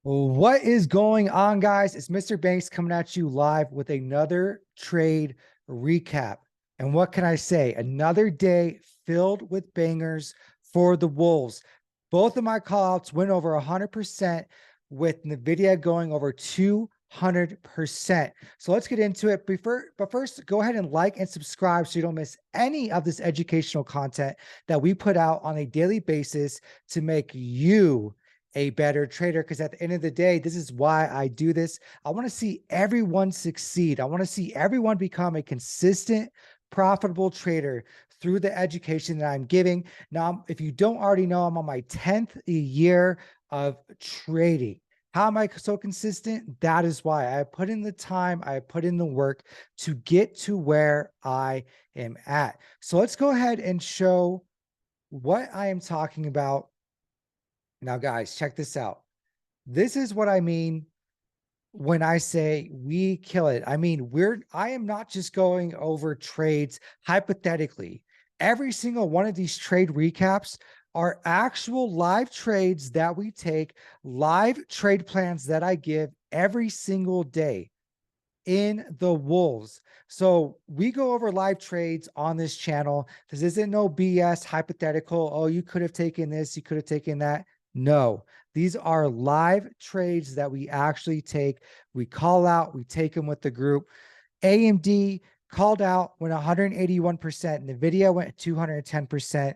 What is going on, guys? It's Mr. Banks coming at you live with another trade recap. And what can I say? Another day filled with bangers for the Wolves. Both of my callouts went over 100% with Nvidia going over 200%. So let's get into it. But first, go ahead and like and subscribe so you don't miss any of this educational content that we put out on a daily basis to make you a better trader, because at the end of the day, this is why I do this. I want to see everyone succeed. I want to see everyone become a consistent, profitable trader through the education that I'm giving. Now, if you don't already know, I'm on my 10th year of trading. How am I so consistent? That is why I put in the time, I put in the work to get to where I am at. So let's go ahead and show what I am talking about. Now, guys, check this out. This is what I mean when I say we kill it. I mean, I am not just going over trades hypothetically. Every single one of these trade recaps are actual live trades that we take, live trade plans that I give every single day in the Wolves. So we go over live trades on this channel. This isn't no BS hypothetical. Oh, you could have taken this, you could have taken that. No, these are live trades that we actually take. We call out, we take them with the group. AMD called out, went 181%. Nvidia went 210%.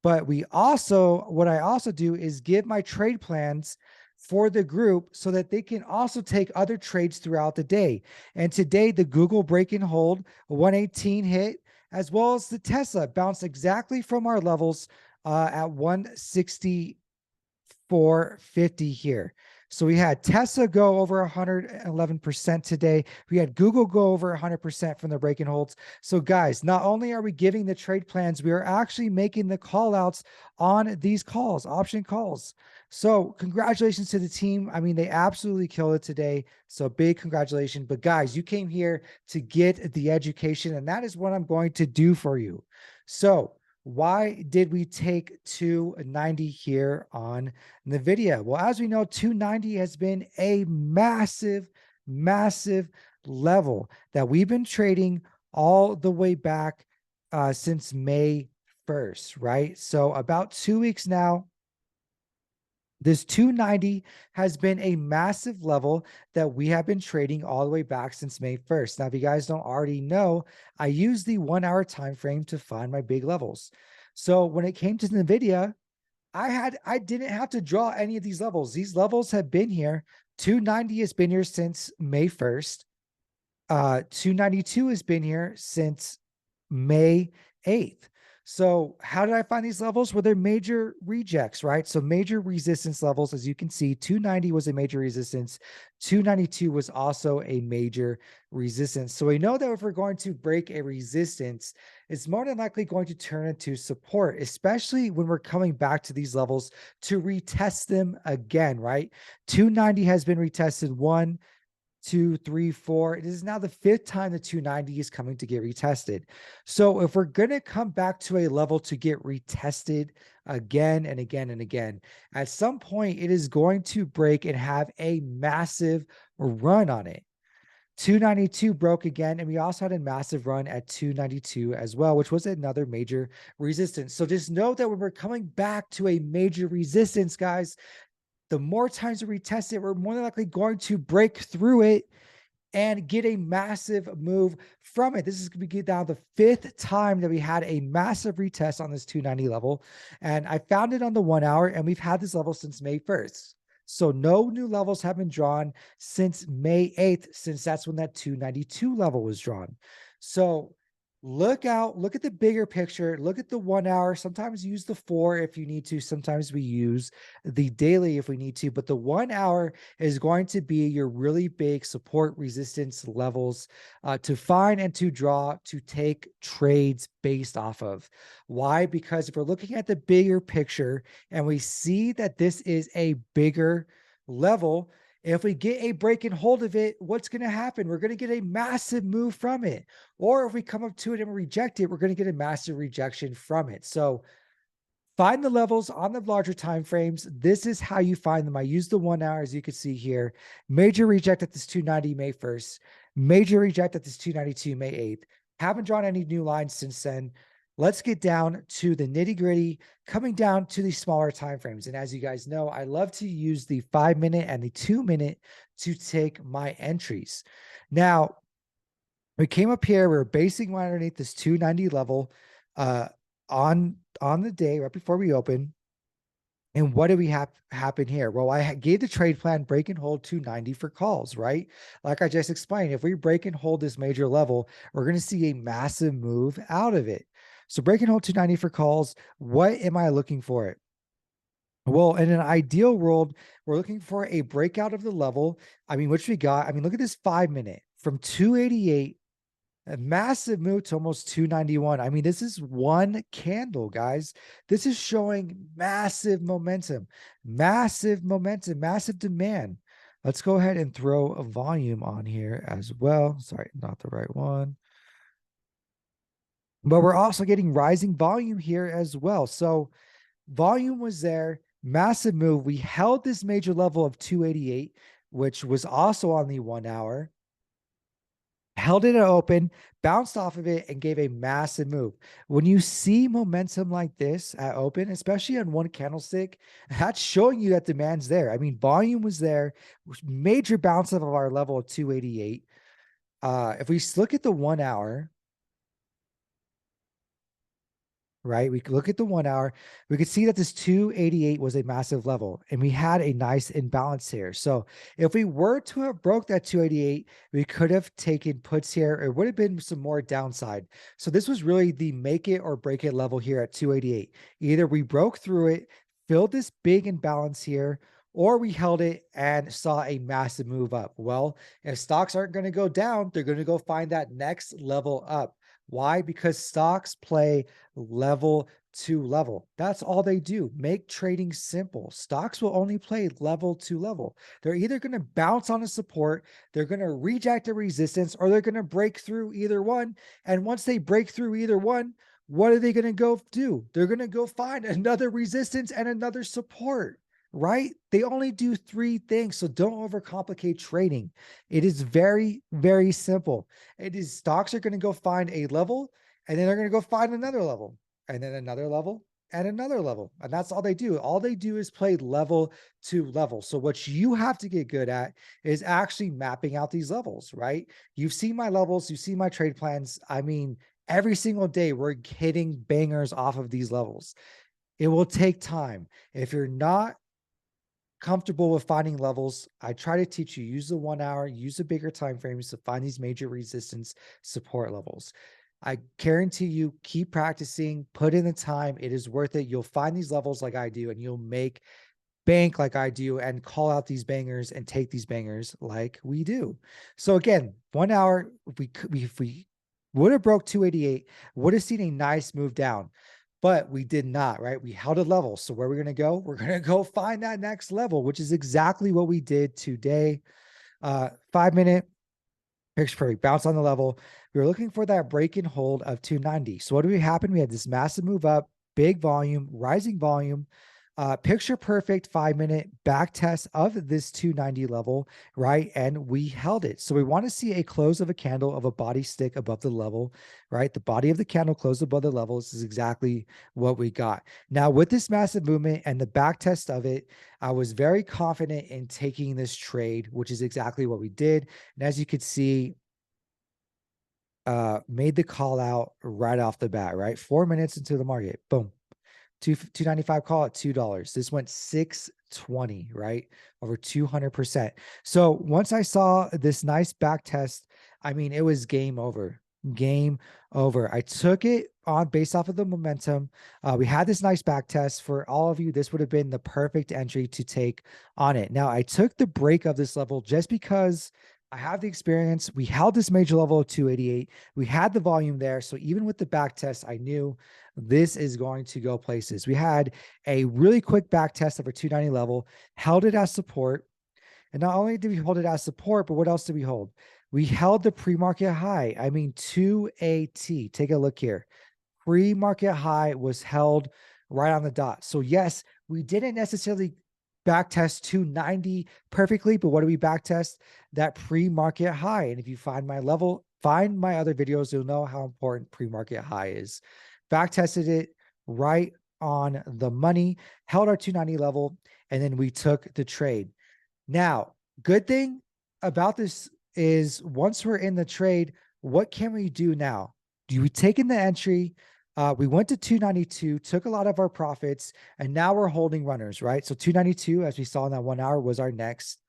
But what I also do is give my trade plans for the group so that they can also take other trades throughout the day. And today, the Google break and hold 118 hit, as well as the Tesla bounced exactly from our levels at 164.50 here. So we had Tesla go over 111% today. We had Google go over 100% from the break and holds. So guys, not only are we giving the trade plans, we are actually making the call outs on these calls, option calls. So congratulations to the team. I mean, they absolutely killed it today. So big congratulations. But guys, you came here to get the education, and that is what I'm going to do for you. So why did we take 290 here on Nvidia? Well, as we know, 290 has been a massive, massive level that we've been trading all the way back since May 1st, right? So about 2 weeks now. This 290 has been a massive level that we have been trading all the way back since May 1st. Now, if you guys don't already know, I use the 1 hour time frame to find my big levels. So when it came to Nvidia, I didn't have to draw any of these levels. These levels have been here. 290 has been here since May 1st. 292 has been here since May 8th. So how did I find these levels? Well, they're major rejects, right? So major resistance levels, as you can see, 290 was a major resistance. 292 was also a major resistance. So we know that if we're going to break a resistance, it's more than likely going to turn into support, especially when we're coming back to these levels to retest them again, right? 290 has been retested 1, 2, 3, 4. It is now the 5th time the 290 is coming to get retested. So if we're going to come back to a level to get retested again and again and again, at some point it is going to break and have a massive run on it. 292 broke again, and we also had a massive run at 292 as well, which was another major resistance. So just know that when we're coming back to a major resistance, guys, the more times we retest it, we're more than likely going to break through it and get a massive move from it. This is going to be now the 5th time that we had a massive retest on this 290 level. And I found it on the 1 hour, and we've had this level since May 1st. So no new levels have been drawn since May 8th, since that's when that 292 level was drawn. So look at the bigger picture, look at the 1 hour. Sometimes use the 4 if you need to. Sometimes we use the daily if we need to, but the 1 hour is going to be your really big support resistance levels to find and to draw, to take trades based off of. Why? Because if we're looking at the bigger picture and we see that this is a bigger level, if we get a break and hold of it, what's going to happen? We're going to get a massive move from it. Or if we come up to it and reject it, we're going to get a massive rejection from it. So Find the levels on the larger time frames. This is how you find them. I use the 1 hour, as you can see here. Major reject at this 290 May 1st. Major reject at this 292 May 8th. Haven't drawn any new lines since then. Let's get down to the nitty gritty, coming down to the smaller time frames. And as you guys know, I love to use the 5-minute and the 2-minute to take my entries. Now, we came up here, we were basing right underneath this 290 level on the day right before we open. And what did we have happen here? Well, I gave the trade plan break and hold 290 for calls, right? Like I just explained, if we break and hold this major level, we're going to see a massive move out of it. So break and hold 290 for calls. What am I looking for it? Well, in an ideal world, we're looking for a breakout of the level. I mean, which we got. I mean, look at this 5-minute from 288, a massive move to almost 291. I mean, this is one candle, guys. This is showing massive momentum, massive momentum, massive demand. Let's go ahead and throw a volume on here as well. Sorry, not the right one. But we're also getting rising volume here as well. So volume was there, massive move. We held this major level of 288, which was also on the 1 hour. Held it open, bounced off of it, and gave a massive move. When you see momentum like this at open, especially on one candlestick, that's showing you that demand's there. I mean, volume was there, major bounce of our level of 288. If we look at the 1 hour, right? We could look at the 1 hour. We could see that this 288 was a massive level, and we had a nice imbalance here. So if we were to have broke that 288, we could have taken puts here. It would have been some more downside. So this was really the make it or break it level here at 288. Either we broke through it, filled this big imbalance here, or we held it and saw a massive move up. Well, if stocks aren't going to go down, they're going to go find that next level up. Why? Because stocks play level to level. That's all they do. Make trading simple. Stocks will only play level to level. They're either going to bounce on a support, they're going to reject a resistance, or they're going to break through either one. And once they break through either one, what are they going to go do? They're going to go find another resistance and another support, right? They only do 3 things. So don't overcomplicate trading. It is very, very simple. It is stocks are going to go find a level, and then they're going to go find another level, and then another level, and another level. And that's all they do. All they do is play level to level. So what you have to get good at is actually mapping out these levels, right? You've seen my levels, you've seen my trade plans. I mean, every single day we're hitting bangers off of these levels. It will take time. If you're not comfortable with finding levels, I try to teach you, use the 1 hour, use the bigger time frames to find these major resistance support levels. I guarantee you, keep practicing, put in the time. It is worth it. You'll find these levels like I do, and you'll make bank like I do and call out these bangers and take these bangers like we do. So again, 1 hour, if we would have broke 288, would have seen a nice move down. But we did not, right? We held a level. So where are we going to go? We're going to go find that next level, which is exactly what we did today. 5-minute picture perfect bounce on the level. We were looking for that break and hold of 290. So what did we happen? We had this massive move up, big volume, rising volume, picture perfect 5-minute back test of this 290 level, right? And we held it. So we want to see a close of a candle of a body stick above the level, right? The body of the candle closed above the level. This is exactly what we got. Now with this massive movement and the back test of it, I was very confident in taking this trade, which is exactly what we did. And as you could see, made the call out right off the bat, right? 4 minutes into the market, boom. 295 call at $2. This went 620, right? Over 200%. So once I saw this nice back test, I mean, it was game over. Game over. I took it on based off of the momentum. We had this nice back test. For all of you, this would have been the perfect entry to take on it. Now, I took the break of this level just because I have the experience. We held this major level of 288. We had the volume there. So even with the back test, I knew this is going to go places. We had a really quick back test of our 290 level, held it as support. And not only did we hold it as support, but what else did we hold? We held the pre-market high. I mean, 2AT. Take a look here. Pre-market high was held right on the dot. So yes, we didn't necessarily back test 290 perfectly, but what do we back test? That pre-market high. And if you find my level, find my other videos, you'll know how important pre-market high is. Back tested it right on the money, held our 290 level, and then we took the trade. Now, good thing about this is once we're in the trade, what can we do now? Do we take in the entry? We went to 292, took a lot of our profits, and now we're holding runners, right? So 292, as we saw in that 1 hour, was our next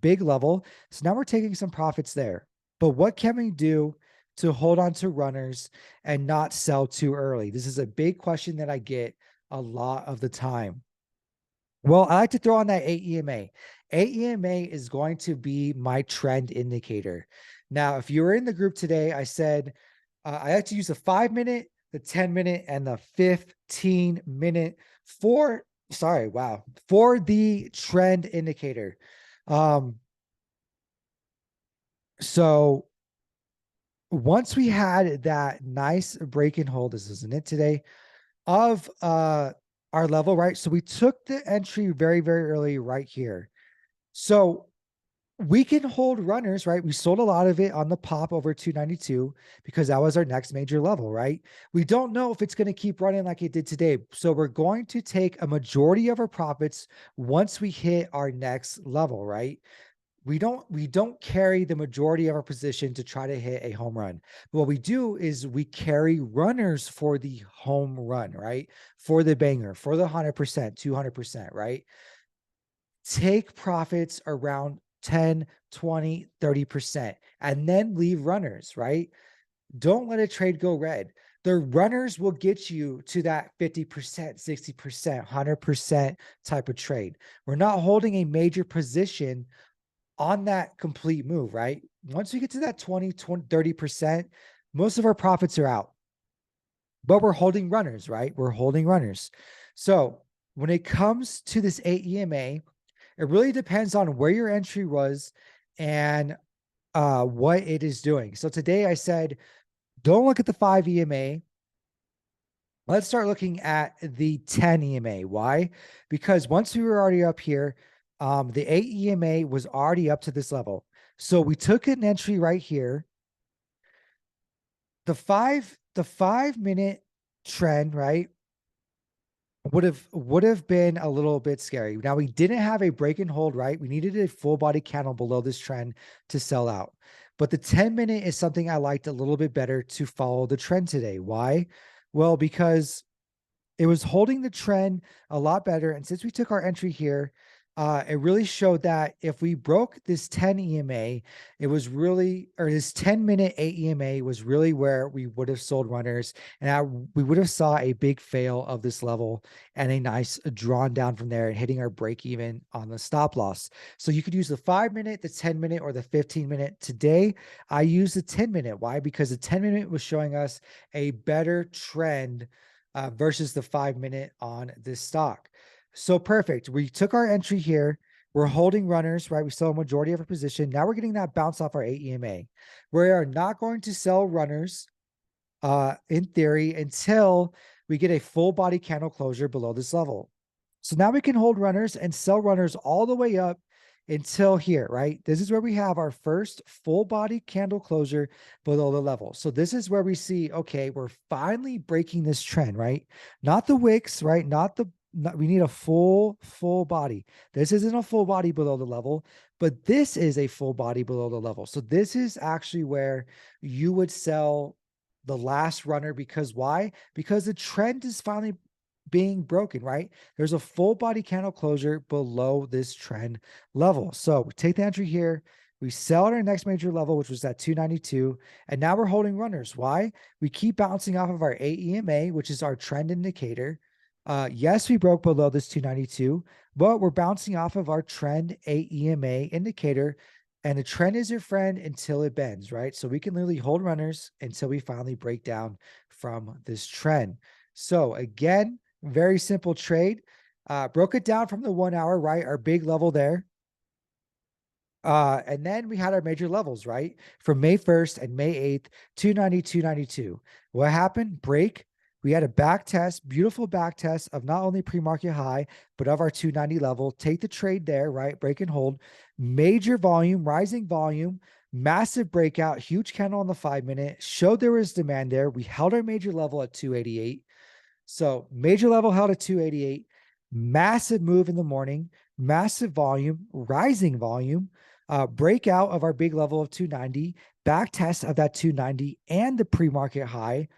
big level. So now we're taking some profits there. But what can we do to hold on to runners and not sell too early? This is a big question that I get a lot of the time. Well, I like to throw on that AEMA. AEMA is going to be my trend indicator. Now, if you were in the group today, I said I like to use the 5-minute, the 10-minute, and the 15-minute for the trend indicator. So once we had that nice break and hold, this isn't it today, of our level, right? So we took the entry very, very early right here. So we can hold runners, right? We sold a lot of it on the pop over 292 because that was our next major level, right? We don't know if it's going to keep running like it did today. So we're going to take a majority of our profits once we hit our next level, right? We don't carry the majority of our position to try to hit a home run. What we do is we carry runners for the home run, right? For the banger, for the 100%, 200%, right? Take profits around 10, 20, 30%, and then leave runners, right? Don't let a trade go red. The runners will get you to that 50%, 60%, 100% type of trade. We're not holding a major position on that complete move, right? Once we get to that 20, 30%, most of our profits are out. But we're holding runners, right? We're holding runners. So when it comes to this AEMA, it really depends on where your entry was and what it is doing. So today I said, don't look at the 5 EMA. Let's start looking at the 10 EMA. Why? Because once we were already up here, the 8 EMA was already up to this level. So we took an entry right here. The 5-minute trend, right, would have been a little bit scary. Now we didn't have a break and hold, right? We needed a full body candle below this trend to sell out. But the 10-minute is something I liked a little bit better to follow the trend today. Why? Well, because it was holding the trend a lot better. And since we took our entry here, it really showed that if we broke this 10 EMA, it was really, or this 10-minute AEMA was really where we would have sold runners, and we would have saw a big fail of this level and a nice drawn down from there and hitting our break even on the stop loss. So you could use the 5-minute, the 10-minute, or the 15-minute. Today, I use the 10-minute. Why? Because the 10-minute was showing us a better trend versus the 5-minute on this stock. So perfect. We took our entry here. We're holding runners, right? We sell a majority of our position. Now we're getting that bounce off our AEMA. We are not going to sell runners in theory until we get a full body candle closure below this level. So now we can hold runners and sell runners all the way up until here, right? This is where we have our first full body candle closure below the level. So this is where we see, okay, we're finally breaking this trend, right? Not the wicks, right? We need a full body. This isn't a full body below the level, but this is a full body below the level. So this is actually where you would sell the last runner. Because why? Because the trend is finally being broken, right? There's a full body candle closure below this trend level. So we take the entry here, we sell at our next major level, which was at 292, and now we're holding runners. Why? We keep bouncing off of our AEMA, which is our trend indicator. Yes, we broke below this 292, but we're bouncing off of our trend AEMA indicator, and the trend is your friend until it bends, right? So we can literally hold runners until we finally break down from this trend. So again, very simple trade. Broke it down from the 1 hour, right? Our big level there. And then we had our major levels, right? From May 1st and May 8th, 290, 292. What happened? Break. We had a back test, beautiful back test of not only pre-market high, but of our 290 level. Take the trade there, right? Break and hold. Major volume, rising volume, massive breakout, huge candle on the 5-minute. Showed there was demand there. We held our major level at 288. So major level held at 288. Massive move in the morning, massive volume, rising volume, breakout of our big level of 290, back test of that 290 and the pre-market high.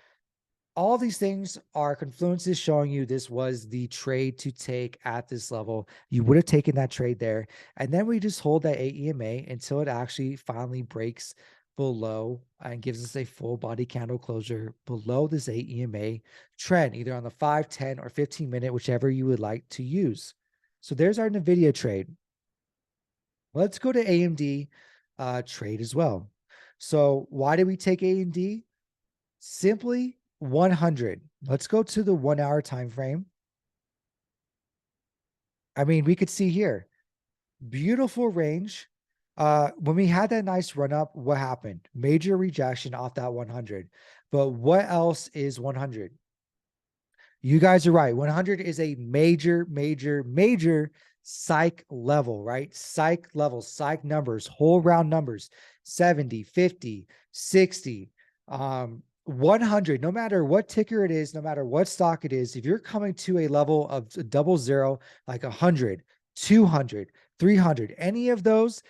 All these things are confluences showing you this was the trade to take at this level. You would have taken that trade there. And then we just hold that AEMA until it actually finally breaks below and gives us a full body candle closure below this AEMA trend, either on the 5, 10, or 15-minute, whichever you would like to use. So there's our Nvidia trade. Let's go to AMD trade as well. So why did we take AMD? Simply 100. Let's go to the 1 hour time frame. I mean, we could see here, beautiful range. When we had that nice run up, what happened? Major rejection off that 100. But what else is 100? You guys are right. 100 is a major, major, major psych level, right? Psych level, psych numbers, whole round numbers, 70, 50, 60, 100, no matter what ticker it is, no matter what stock it is, if you're coming to a level of double zero, like 100, 200, 300, any of those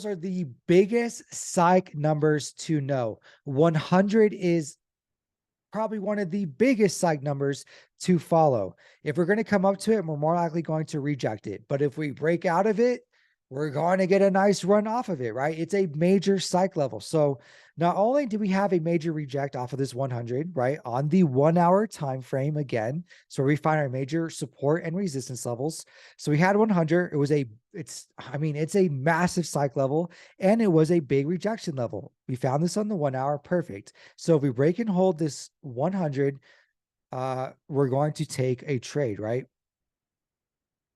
are the biggest psych numbers to know. 100 is probably one of the biggest psych numbers to follow. If we're going to come up to it, we're more likely going to reject it. But if we break out of it, we're going to get a nice run off of it, right? It's a major psych level. So not only do we have a major reject off of this 100, right, on the 1 hour time frame again, so we find our major support and resistance levels. So we had 100. It's a massive psych level, and it was a big rejection level. We found this on the 1 hour, perfect. So if we break and hold this 100, we're going to take a trade, right?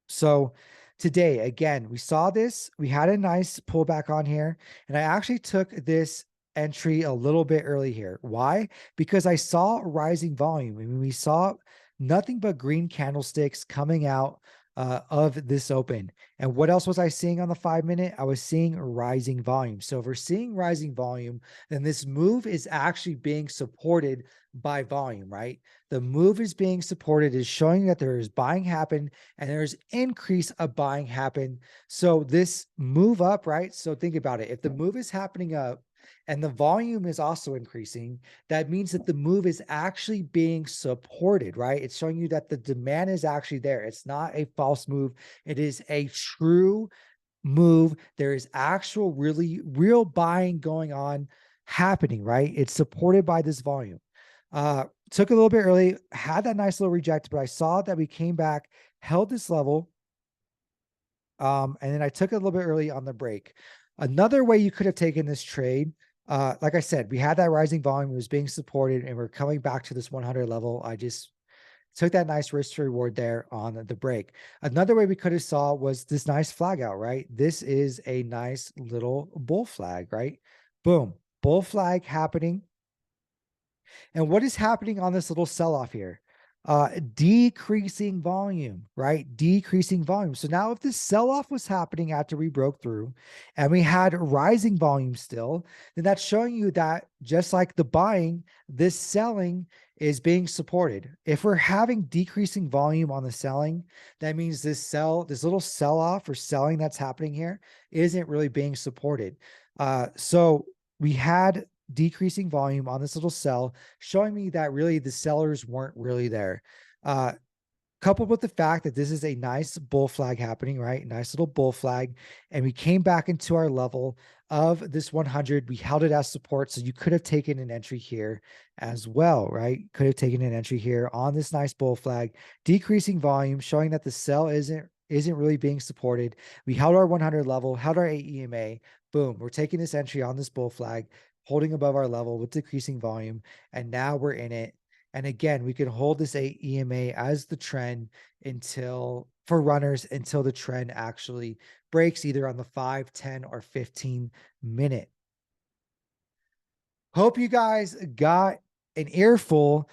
So today, again, we saw this, we had a nice pullback on here, and I actually took this entry a little bit early here. Why? Because I saw rising volume. I mean, we saw nothing but green candlesticks coming out of this open. And what else was I seeing on the 5-minute? I was seeing rising volume. So if we're seeing rising volume, then this move is actually being supported by volume, right? The move is being supported, is showing that there is buying happen and there's increase of buying happen. So this move up, right? So think about it. If the move is happening up and the volume is also increasing, that means that the move is actually being supported, right? It's showing you that the demand is actually there. It's not a false move. It is a true move. There is actual really real buying going on happening, right? It's supported by this volume. Took a little bit early, had that nice little reject, but I saw that we came back, held this level. And then I took it a little bit early on the break. Another way you could have taken this trade, like I said, we had that rising volume, it was being supported, and we're coming back to this 100 level. I just took that nice risk to reward there on the break. Another way we could have saw was this nice flag out, right? This is a nice little bull flag, right? Boom, bull flag happening. And what is happening on this little sell-off here? Decreasing volume, right? Decreasing volume. So now if this sell-off was happening after we broke through and we had rising volume still, then that's showing you that just like the buying, this selling is being supported. If we're having decreasing volume on the selling, that means this little sell-off or selling that's happening here isn't really being supported. So we had decreasing volume on this little sell, showing me that really the sellers weren't really there. Coupled with the fact that this is a nice bull flag happening, right? Nice little bull flag. And we came back into our level of this 100. We held it as support. So you could have taken an entry here as well, right? Could have taken an entry here on this nice bull flag, decreasing volume, showing that the sell isn't really being supported. We held our 100 level, held our AEMA. Boom, we're taking this entry on this bull flag, holding above our level with decreasing volume, and now we're in it. And again, we can hold this EMA as the trend for runners until the trend actually breaks either on the 5, 10, or 15-minute. Hope you guys got an earful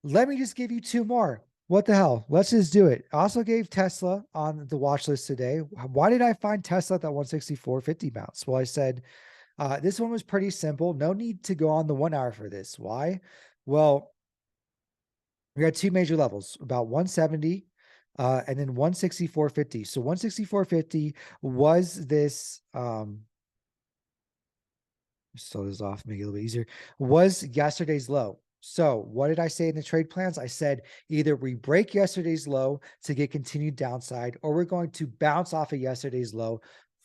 Let me just give you two more. What the hell? Let's just do it. I also gave Tesla on the watch list today. Why did I find Tesla at that 164.50 bounce? Well, I said this one was pretty simple. No need to go on the 1 hour for this. Why? Well, we got two major levels, about 170 and then 164.50. So 164.50 was this slow this off, make it a little bit easier, was yesterday's low. So what did I say in the trade plans? I said either we break yesterday's low to get continued downside, or we're going to bounce off of yesterday's low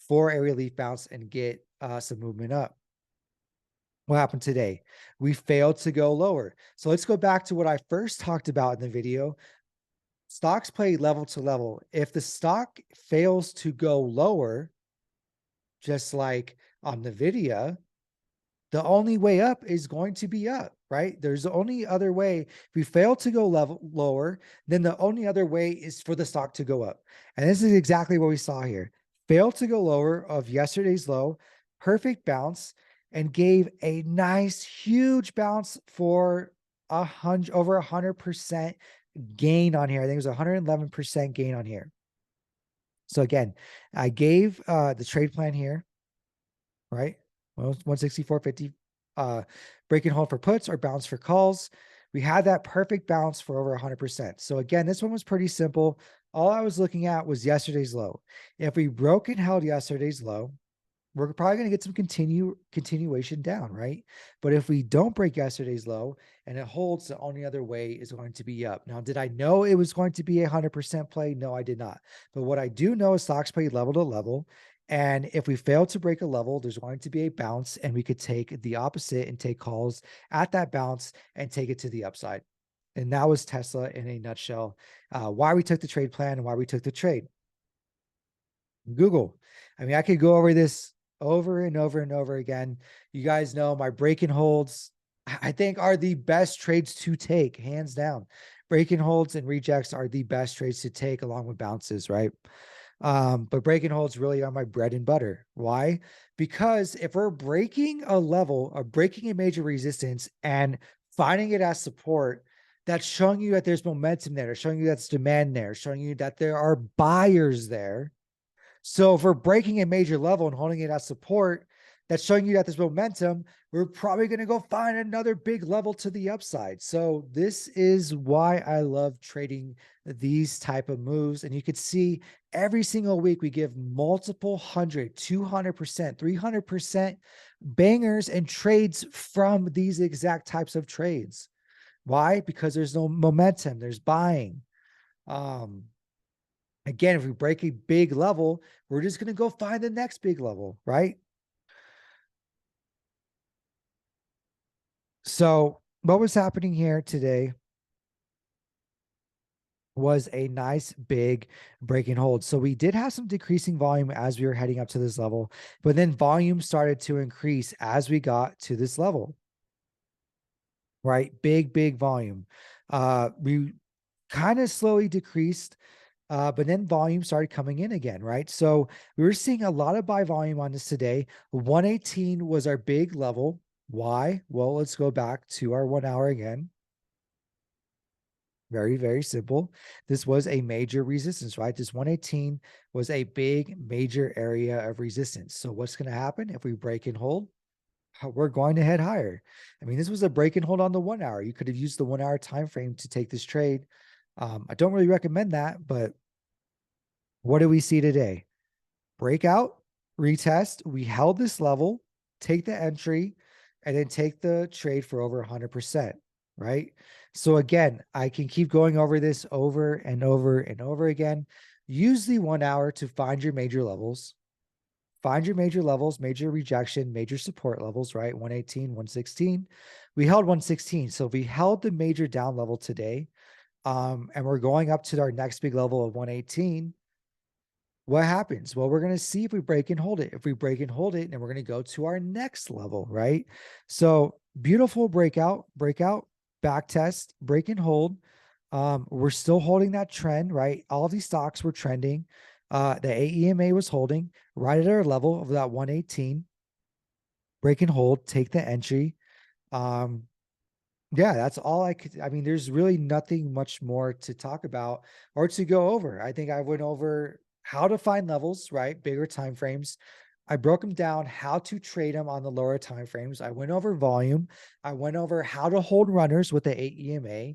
for a relief bounce and get some movement up. What happened today? We failed to go lower. So let's go back to what I first talked about in the video. Stocks play level to level. If the stock fails to go lower, just like on Nvidia, the only way up is going to be up, right? There's the only other way. If we fail to go level lower, then the only other way is for the stock to go up. And this is exactly what we saw here. Failed to go lower of yesterday's low, perfect bounce, and gave a nice huge bounce for over 100% gain on here. I think it was 111% gain on here. So again, I gave the trade plan here, right? Well, 164.50, break and hold for puts or bounce for calls. We had that perfect bounce for over 100%. So again, this one was pretty simple. All I was looking at was yesterday's low. If we broke and held yesterday's low, we're probably going to get some continuation down, right? But if we don't break yesterday's low and it holds, the only other way is going to be up. Now, did I know it was going to be a 100% play? No, I did not. But what I do know is stocks play level to level. And if we fail to break a level, there's going to be a bounce, and we could take the opposite and take calls at that bounce and take it to the upside. And that was Tesla in a nutshell. Why we took the trade plan and why we took the trade. Google. I mean, I could go over this over and over and over again. You guys know my break and holds, I think, are the best trades to take, hands down. Break and holds and rejects are the best trades to take along with bounces, right? But break and holds really are my bread and butter. Why? Because if we're breaking a level or breaking a major resistance and finding it as support, that's showing you that there's momentum there, showing you that's demand there, showing you that there are buyers there. So if we're breaking a major level and holding it as support, that's showing you that there's momentum. We're probably going to go find another big level to the upside. So this is why I love trading these type of moves. And you could see every single week we give multiple 100, 200%, 300% bangers and trades from these exact types of trades. Why? Because there's no momentum. There's buying. Again, if we break a big level, we're just going to go find the next big level, right? So what was happening here today was a nice big break and hold. So we did have some decreasing volume as we were heading up to this level, but then volume started to increase as we got to this level, right? Big volume. We kind of slowly decreased, but then volume started coming in again, right? So we were seeing a lot of buy volume on this today. 118 was our big level. Why? Well, let's go back to our 1 hour again. Very simple. This was a major resistance, right? This 118 was a big major area of resistance. So what's going to happen if we break and hold? We're going to head higher. I mean, this was a break and hold on the 1 hour. You could have used the 1 hour time frame to take this trade. I don't really recommend that, but what do we see today? Breakout, retest. We held this level, take the entry, and then take the trade for over 100%, right? So again, I can keep going over this over and over and over again. Use the 1 hour to find your major levels. Find your major levels, major rejection, major support levels, right? 118, 116. We held 116. So we held the major down level today. And we're going up to our next big level of 118. What happens? Well, we're going to see if we break and hold it. If we break and hold it, then we're going to go to our next level, right? So beautiful breakout, back test, break and hold. We're still holding that trend, right? All these stocks were trending. The AEMA was holding right at our level of that 118. Break and hold, take the entry. Yeah, that's all I could. I mean, there's really nothing much more to talk about or to go over. I think I went over how to find levels, right? Bigger time frames. I broke them down, how to trade them on the lower time frames. I went over volume. I went over how to hold runners with the 8 EMA.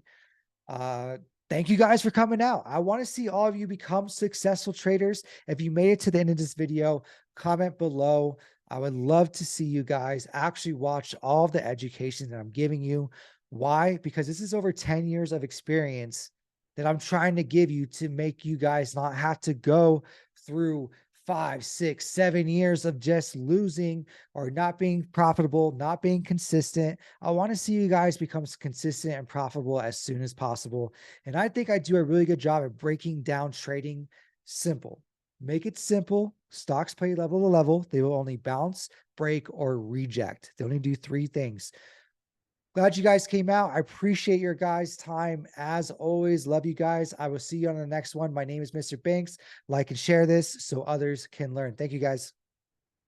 Uh, Thank you guys for coming out. I want to see all of you become successful traders. If you made it to the end of this video, comment below. I would love to see you guys actually watch all of the education that I'm giving you. Why? Because this is over 10 years of experience that I'm trying to give you to make you guys not have to go through 5, 6, 7 years of just losing or not being profitable, not being consistent. I want to see you guys become consistent and profitable as soon as possible. And I think I do a really good job at breaking down trading simple. Make it simple. Stocks play level to level. They will only bounce, break, or reject. They only do three things. Glad you guys came out. I appreciate your guys' time. As always, love you guys. I will see you on the next one. My name is Mr. Banks. Like and share this so others can learn. Thank you guys.